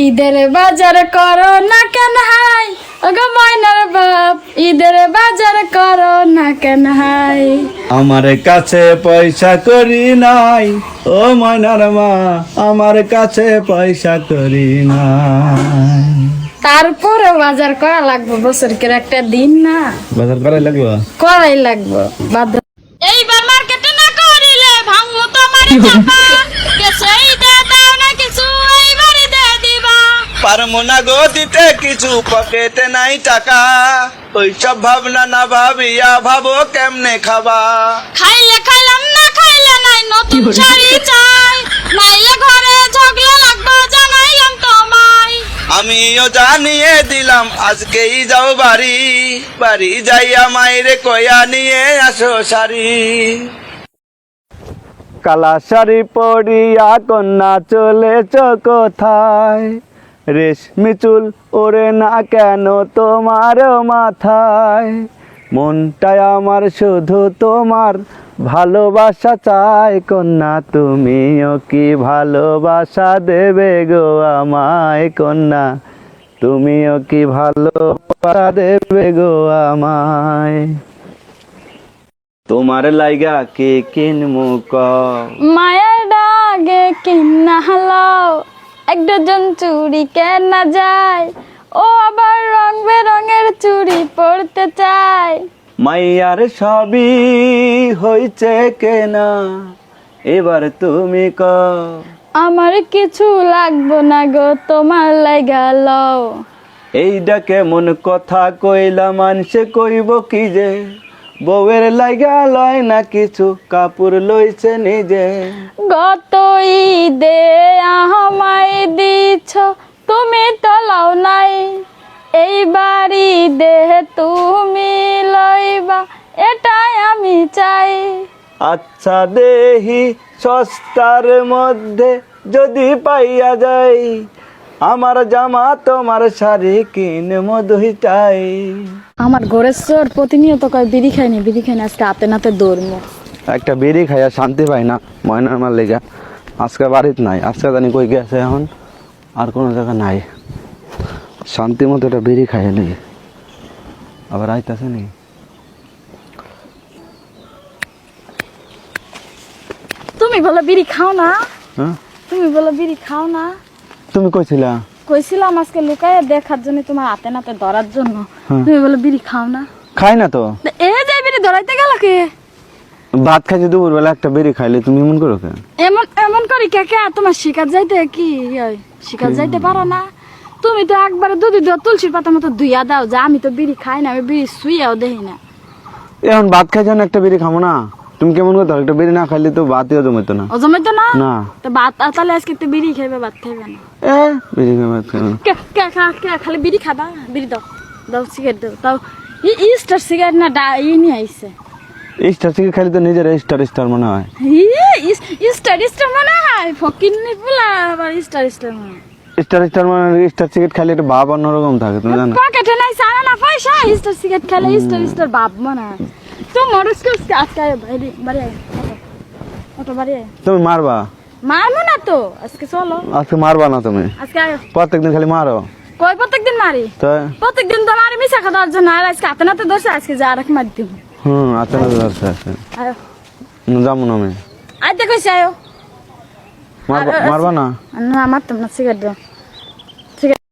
ঈদের বাজার করো না কেন হাই ওগো ময়নার বাপ, ঈদের বাজার করো না কেন হাই। আমার কাছে পয়সা করি নাই, ও ময়নার মা, আমার কাছে পয়সা করি নাই। তারপরে বাজার করা লাগবে, বছরকের একটা দিন না, বাজার করাই লাগবে, করাই লাগবে। এইবার মার্কেটে না করিলে ভাঙবো তোমার চাপা, কেসেই দে দাও না কিছু এইবারই দে দিবা। পারমো না গো দিতে কিছু, পকেটে নাই টাকা, ওইসব ভাবনা না ভাবিয়া ভাবো কেমনে খাবা। খাইলে খাইলাম না খাইলে নাই, নতুন শাড়ি চাই, নাইলে ঘরে ঝগড়া লাগবে জানাইলাম তোমায়। আমিও জানিয়ে দিলাম আজকেই যাও বাড়ি, বাড়ি যাইয়া মাইরে কয়া নিয়ে আসো শাড়ি। কালা শাড়ি পরিয়া কন্যা চলেছ কোথায়, রেশমি চুল ওরে না কেন তোমার মাথায়, মনটায় আমার শুধু তোমার ভালোবাসা চাই, কন্যা তুমিও কি ভালোবাসা দেবে গো আমায়, কন্যা তুমিও কি ভালোবাসা দেবে গো আমায়। তোমার লাইগা কে কিনমু কও, মায়ের ডাগে কিনা হালাও, এক ডজন চুড়ি কেনা যায়, ও আবার রং বেরঙের চুড়ি পরতে চায়। মাইয়ার সবই হইছে কেনা, এবার তুমি কও। আমার কিছু লাগবো না গো, তোমার লাইগা লও। এইটা কেমন কথা কইলা, মানুষে কইব কি যে, বউয়ের লাইগা লয় না কিছু, কাপড় লইছে নিজে। গত ঈদে আমায় দিছ, তুমি তো লও নাই, এইবার ঈদে তুমি লইবা, এটাই আমি চাই। আচ্ছা দেহি সস্তার মধ্যে যদি পাইয়া যাই, আমার জামা তোমার শাড়ি কিনবো দুইটাই। আমার ঘরের চোর প্রতিনিয়ত কয় বিড়ি খাইনি বিড়ি খাইনি, আজকে হাতে নাতে দৌড়মো। একটা বিড়ি খাইয়া শান্তি পাই না ময়নার মার লেগা, আজকে বাড়িতে নাই, আজকে জানি কই গেছে, এখন আর কোনো জায়গা নাই, শান্তি মতো একটা বিড়ি খাইয়া নেই, আবার আইতাছে নি। তুমি বলো বিড়ি খাও না, হ্যাঁ তুমি বলো বিড়ি খাও না। তুমি কইছিলা, কইছিলাম আজকে লুকায় দেখার জন্য, তোমার হাতে নাতে ধরার জন্য। তুমি বলো বিড়ি খাও না, খাই না তো। এ যে বিড়ি ধরাইতে গেল কে? ভাত খাইছি দুপুরবেলা, একটা বিড়ি খাইলে তুমি এমন করো কেন? এমন এমন করি কে কে? তোমার শিকার যাইতে কি হয়? শিকার যাইতে পারো না? তুমি তো একবারে দুধ তুলসীর পাতা মতো ধুইয়া দাও, যে আমি তো বিড়ি খাই না, আমি বিড়ি শুইয়াও দেখি না। এখন ভাত খাই যেন একটা বিড়ি খাবো না, তুমি কেমন করতে? একটা বিড়ি না খাইলে তো ভাতও জমাইতো না। ও জমাইতো না? না তো ভাত তাহলে আজকে তো বিড়ি খাইবে, ভাত খাইবে না। বিড়ি খাই ভাত খাই না। খালি বিড়ি খাবা? বিড়ি দাও, দাও সিগারেট দাও, তাও স্টার সিগারেট না নিয়ে আইছে। স্টার সিগারেট খাইলে তো নিজের স্টার স্টার মনে হয়। স্টার স্টার মনে হয়, ফকির নি পোলা আবার স্টার স্টার মনে হয়। স্টার স্টার মানে স্টার সিগারেট খাইলে একটা ভাব অন্যরকম থাকে, তুমি জানো? পকেটে নাই সারা না পয়সা, স্টার সিগারেট খেলে স্টার স্টার ভাব মনে হয়। তো মরুসকে আজকে বাইরে বাড়ি অটো বাড়ি। তুমি মারবা? মারবো না তো, আজকে চলো। আজকে মারবা না তুমি? আজকে আয়। প্রত্যেকদিন খালি মারো? কই প্রত্যেকদিন মারি? তো প্রত্যেকদিন তো মারি মিশা খাওয়ার জন্য, আর আজকে হাতে নাতে ধরছে, আজকে যা রাখ মার দিব। আচ্ছা না ধরছে আছে, আয়ো যাবো না আমি। আইতে কইছে আয়ো। মারবা না? না মারতাম না, সিগারেট দাও।